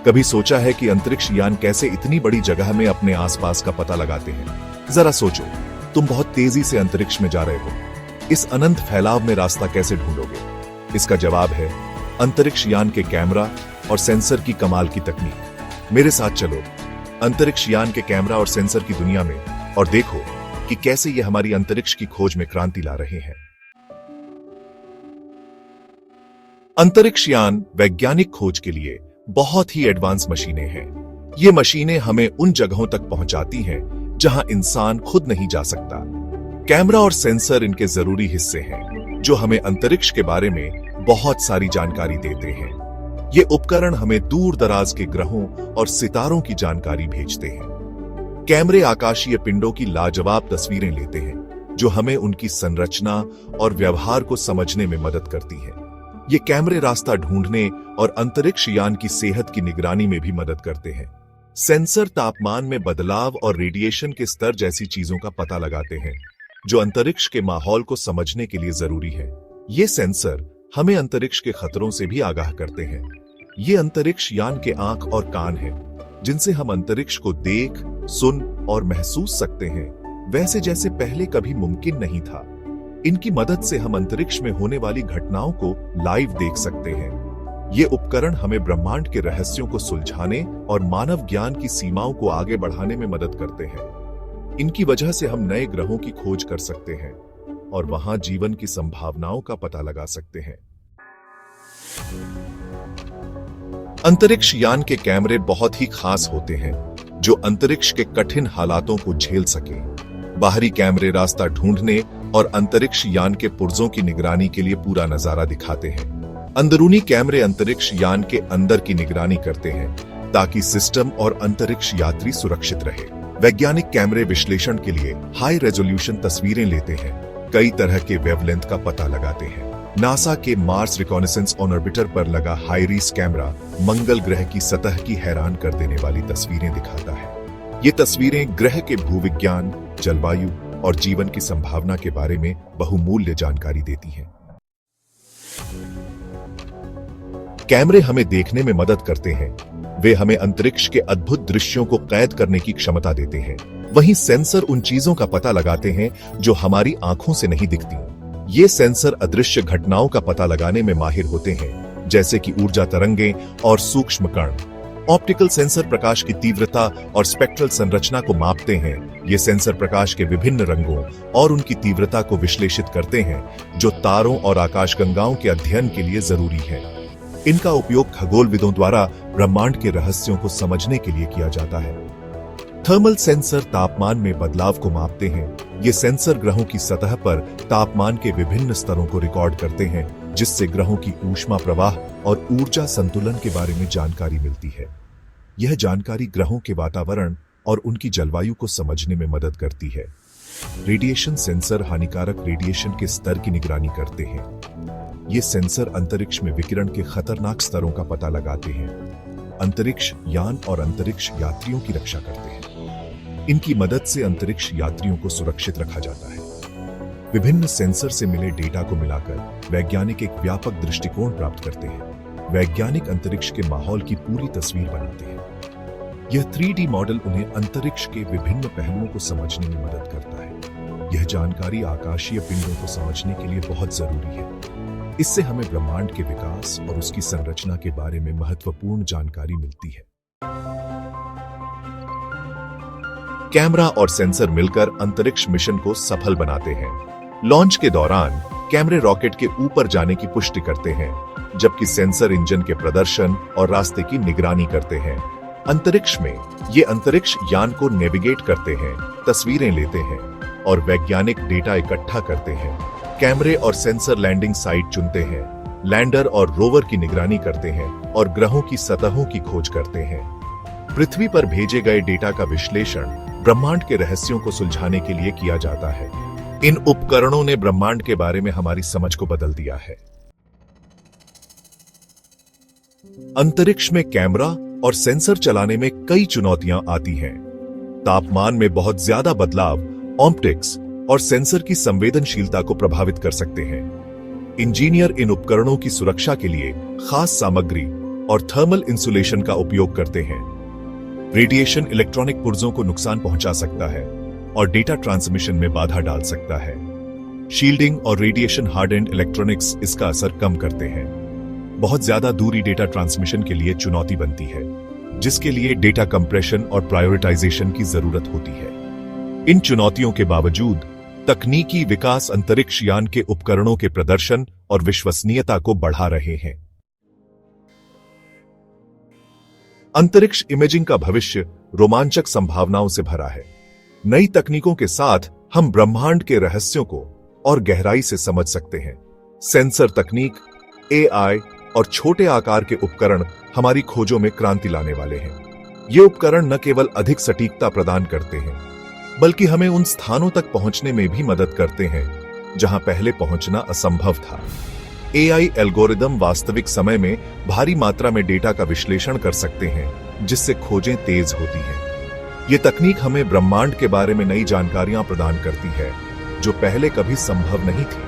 कभी सोचा है कि अंतरिक्ष यान कैसे इतनी बड़ी जगह में अपने आसपास का पता लगाते हैं? जरा सोचो, तुम बहुत तेजी से अंतरिक्ष में जा रहे हो, इस अनंत फैलाव में रास्ता कैसे ढूंढोगे? इसका जवाब है अंतरिक्ष यान के कैमरा और सेंसर की कमाल की तकनीक। मेरे साथ चलो अंतरिक्ष यान के कैमरा और सेंसर की दुनिया में और देखो कि कैसे ये हमारी अंतरिक्ष की खोज में क्रांति ला रहे हैं। अंतरिक्ष यान वैज्ञानिक खोज के लिए बहुत ही एडवांस मशीनें हैं। ये मशीनें हमें उन जगहों तक पहुंचाती हैं जहां इंसान खुद नहीं जा सकता। कैमरा और सेंसर इनके जरूरी हिस्से हैं जो हमें अंतरिक्ष के बारे में बहुत सारी जानकारी देते हैं। ये उपकरण हमें दूर दराज के ग्रहों और सितारों की जानकारी भेजते हैं। कैमरे आकाशीय पिंडों की लाजवाब तस्वीरें लेते हैं जो हमें उनकी संरचना और व्यवहार को समझने में मदद करती हैं। ये कैमरे रास्ता ढूंढने और अंतरिक्ष यान की सेहत की निगरानी में भी मदद करते हैं। सेंसर तापमान में बदलाव और रेडिएशन के स्तर जैसी चीजों का पता लगाते हैं जो अंतरिक्ष के माहौल को समझने के लिए जरूरी है। ये सेंसर हमें अंतरिक्ष के खतरों से भी आगाह करते हैं। ये अंतरिक्ष यान के आंख और कान हैं जिनसे हम अंतरिक्ष को देख, सुन और महसूस सकते हैं वैसे जैसे पहले कभी मुमकिन नहीं था। इनकी मदद से हम अंतरिक्ष में होने वाली घटनाओं को लाइव देख सकते हैं। ये उपकरण हमें ब्रह्मांड के रहस्यों को सुलझाने और मानव ज्ञान की सीमाओं को आगे बढ़ाने में मदद करते हैं। इनकी वजह से हम नए ग्रहों की खोज कर सकते हैं और वहां जीवन की संभावनाओं का पता लगा सकते हैं। अंतरिक्ष यान के कैमरे बहुत ही खास होते हैं जो अंतरिक्ष के कठिन हालातों को झेल सकें। बाहरी कैमरे रास्ता ढूंढने और अंतरिक्ष यान के पुर्जों की निगरानी के लिए पूरा नजारा दिखाते हैं। अंदरूनी कैमरे अंतरिक्ष यान के अंदर की निगरानी करते हैं ताकि सिस्टम और अंतरिक्ष यात्री सुरक्षित रहे। वैज्ञानिक कैमरे विश्लेषण के लिए हाई रेजोल्यूशन तस्वीरें लेते हैं, कई तरह के वेवलेंथ का पता लगाते हैं। नासा के मार्स रिकॉनेसेंस ऑर्बिटर पर लगा हाईरिस कैमरा मंगल ग्रह की सतह की हैरान कर देने वाली तस्वीरें दिखाता है। ये तस्वीरें ग्रह के भूविज्ञान, जलवायु और जीवन की संभावना के बारे में बहुमूल्य जानकारी देती हैं। कैमरे हमें देखने में मदद करते हैं। वे हमें अंतरिक्ष के अद्भुत दृश्यों को कैद करने की क्षमता देते हैं। वहीं सेंसर उन चीजों का पता लगाते हैं जो हमारी आंखों से नहीं दिखती। ये सेंसर अदृश्य घटनाओं का पता लगाने में माहिर होते हैं, जैसे कि ऊर्जा तरंगें और सूक्ष्म कण। ऑप्टिकल सेंसर प्रकाश की तीव्रता और स्पेक्ट्रल संरचना को मापते हैं। ये सेंसर प्रकाश के विभिन्न रंगों और उनकी तीव्रता को विश्लेषित करते हैं जो तारों और आकाशगंगाओं के अध्ययन के लिए जरूरी है। इनका उपयोग खगोलविदों द्वारा ब्रह्मांड के रहस्यों को समझने के लिए किया जाता है। थर्मल सेंसर तापमान में बदलाव को मापते हैं। ये सेंसर ग्रहों की सतह पर तापमान के विभिन्न स्तरों को रिकॉर्ड करते हैं जिससे ग्रहों की ऊष्मा प्रवाह और ऊर्जा संतुलन के बारे में जानकारी मिलती है। यह जानकारी ग्रहों के वातावरण और उनकी जलवायु को समझने में मदद करती है। रेडिएशन सेंसर हानिकारक रेडिएशन के स्तर की निगरानी करते हैं। ये सेंसर अंतरिक्ष में विकिरण के खतरनाक स्तरों का पता लगाते हैं। अंतरिक्ष यान और अंतरिक्ष यात्रियों की रक्षा करते हैं। इनकी मदद से अंतरिक्ष यात्रियों को सुरक्षित रखा जाता है। विभिन्न सेंसर से मिले डेटा को मिलाकर वैज्ञानिक एक व्यापक दृष्टिकोण प्राप्त करते हैं। वैज्ञानिक अंतरिक्ष के माहौल की पूरी तस्वीर बनाते हैं। यह 3D मॉडल उन्हें अंतरिक्ष के विभिन्न पहलुओं को समझने में मदद करता है। यह जानकारी आकाशीय पिंडों को समझने के लिए बहुत जरूरी है। इससे हमें ब्रह्मांड के विकास और उसकी संरचना के बारे में महत्वपूर्ण जानकारी मिलती है। कैमरा और सेंसर मिलकर अंतरिक्ष मिशन को सफल बनाते हैं। लॉन्च के दौरान कैमरे रॉकेट के ऊपर जाने की पुष्टि करते हैं, जबकि सेंसर इंजन के प्रदर्शन और रास्ते की निगरानी करते हैं। अंतरिक्ष में ये अंतरिक्ष यान को नेविगेट करते हैं, तस्वीरें लेते हैं और वैज्ञानिक डेटा इकट्ठा करते हैं। कैमरे और सेंसर लैंडिंग साइट चुनते हैं, लैंडर और रोवर की निगरानी करते हैं और ग्रहों की सतहों की खोज करते हैं। पृथ्वी पर भेजे गए डेटा का विश्लेषण ब्रह्मांड के रहस्यों को सुलझाने के लिए किया जाता है। इन उपकरणों ने ब्रह्मांड के बारे में हमारी समझ को बदल दिया है। अंतरिक्ष में कैमरा और सेंसर चलाने में कई चुनौतियां आती हैं। तापमान में बहुत ज्यादा बदलाव ऑप्टिक्स और सेंसर की संवेदनशीलता को प्रभावित कर सकते हैं। इंजीनियर इन उपकरणों की सुरक्षा के लिए खास सामग्री और थर्मल इंसुलेशन का उपयोग करते हैं। रेडिएशन इलेक्ट्रॉनिक पुर्जों को नुकसान पहुंचा सकता है और डेटा ट्रांसमिशन में बाधा डाल सकता है। शील्डिंग और रेडिएशन हार्डेंड इलेक्ट्रॉनिक्स इसका असर कम करते हैं। बहुत ज्यादा दूरी डेटा ट्रांसमिशन के लिए चुनौती बनती है, जिसके लिए डेटा कंप्रेशन और प्रायोरिटाइजेशन की जरूरत होती है। इन चुनौतियों के बावजूद तकनीकी विकास अंतरिक्ष यान के उपकरणों के प्रदर्शन और विश्वसनीयता को बढ़ा रहे हैं। अंतरिक्ष इमेजिंग का भविष्य रोमांचक संभावनाओं से भरा है। नई तकनीकों के साथ हम ब्रह्मांड के रहस्यों को और गहराई से समझ सकते हैं। सेंसर तकनीक, एआई और छोटे आकार के उपकरण हमारी खोजों में क्रांति लाने वाले हैं। ये उपकरण न केवल अधिक सटीकता प्रदान करते हैं, बल्कि हमें उन स्थानों तक पहुंचने में भी मदद करते हैं जहां पहले पहुंचना असंभव था। एआई एल्गोरिदम वास्तविक समय में भारी मात्रा में डेटा का विश्लेषण कर सकते हैं, जिससे खोजें तेज होती हैं। ये तकनीक हमें ब्रह्मांड के बारे में नई जानकारियां प्रदान करती है, जो पहले कभी संभव नहीं थी।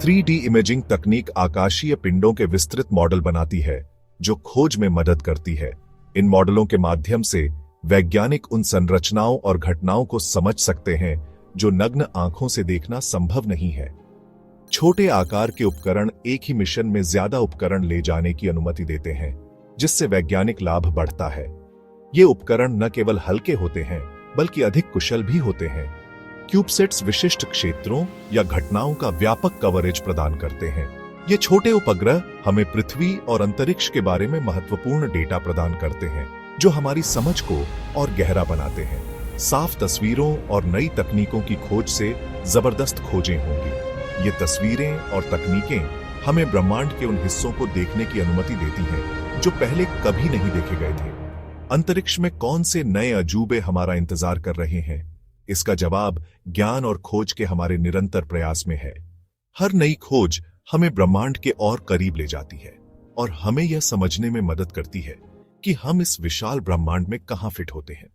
3D इमेजिंग तकनीक आकाशीय पिंडों के विस्तृत मॉडल बनाती है, जो खोज में मदद करती है। इन मॉडलों के माध्यम से वैज्ञानिक उन संरचनाओं और घटनाओं को समझ सकते हैं जो नग्न आंखों से देखना संभव नहीं है। छोटे आकार के उपकरण एक ही मिशन में ज्यादा उपकरण ले जाने की अनुमति देते हैं, जिससे वैज्ञानिक लाभ बढ़ता है। ये उपकरण न केवल हल्के होते हैं, बल्कि अधिक कुशल भी होते हैं। क्यूबसेट्स विशिष्ट क्षेत्रों या घटनाओं का व्यापक कवरेज प्रदान करते हैं। ये छोटे उपग्रह हमें पृथ्वी और अंतरिक्ष के बारे में महत्वपूर्ण डेटा प्रदान करते हैं, जो हमारी समझ को और गहरा बनाते हैं। साफ तस्वीरों और नई तकनीकों की खोज से जबरदस्त खोजें होंगी। ये तस्वीरें और तकनीकें हमें ब्रह्मांड के उन हिस्सों को देखने की अनुमति देती हैं जो पहले कभी नहीं देखे गए थे। अंतरिक्ष में कौन से नए अजूबे हमारा इंतजार कर रहे हैं? इसका जवाब ज्ञान और खोज के हमारे निरंतर प्रयास में है। हर नई खोज हमें ब्रह्मांड के और करीब ले जाती है और हमें यह समझने में मदद करती है कि हम इस विशाल ब्रह्मांड में कहां फिट होते हैं।